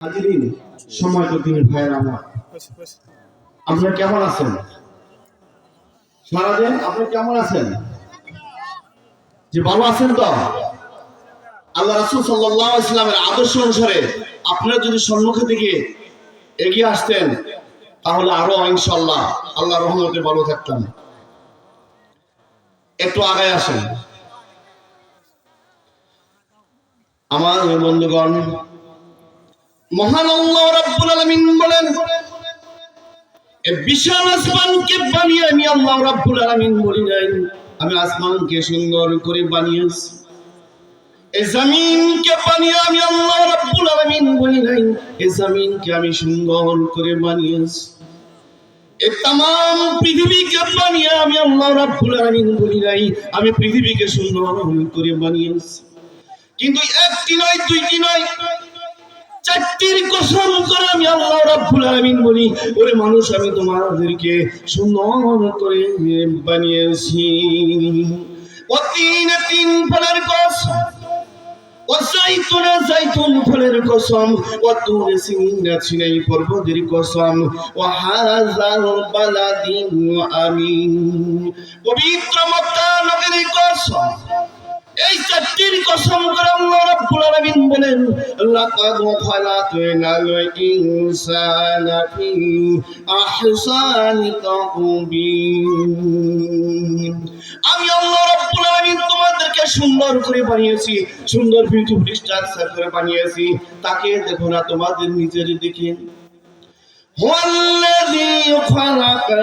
হাজিরিন সময় তো তিনি ভাইয়ের আমার, আপনারা কেমন আছেন? সারাদিন আপনারা কেমন আছেন? যে ভালো আছেন তো? আল্লাহ রাসূল সাল্লাল্লাহু আলাইহি ওয়াসাল্লামের আদর্শ অনুসারে আপনারা যদি সম্মুখে দিকে এগিয়ে আসতেন তাহলে আরো ইনশাআল্লাহ আল্লাহর রহমতে ভালো থাকতাম। একটু আগায় আসেন আমার বন্ধুগণ। মহান আল্লাহ রাব্বুল আলামিন বলেন, এই বিশাল আসমানকে বানিয়ে আমি আল্লাহ রাব্বুল আলামিন বলি নাই, আমি আসমানকে সুন্দর করে বানিয়েছি। এই জমিনকে বানিয়ে আমি আল্লাহ রাব্বুল আলামিন বলি নাই, এই জমিনকে আমি সুন্দর করে বানিয়েছি। এই तमाम পৃথিবীকে বানিয়ে আমি আল্লাহ রাব্বুল আলামিন বলি নাই, আমি পৃথিবীকে সুন্দর করে বানিয়েছি। কিন্তু একটি নয়, দুইটি নয়, চারটির কসম করে আমি আল্লাহ রাব্বুল আলামিন বলি, ওরে মানুষ আমি তোমাদেরকে সুন্দর করে বানিয়েছি। তিন ফলের কসম, জাইতুন ফলের কসম, তুর সিনাই পর্বতের কসম, হাযাল বালাদিন আমিন, পবিত্র মক্কা নগরীর কসম। এই চারটির কসম করে আল্লাহ রাব্বুল আলামিন বলেন, লাকাদ খালাকনাল ইনসানা ফি আহসানি তাকবীর। আমি আল্লাহ রাব্বুল আলামিন তোমাদেরকে সুন্দর করে বানিয়েছি, সুন্দর বিউটিফুল স্ট্রাকচার করে বানিয়েছি। তাকে দেখো না, তোমাদের নিজের দিকে। হুয়াল্লাযী খালাকা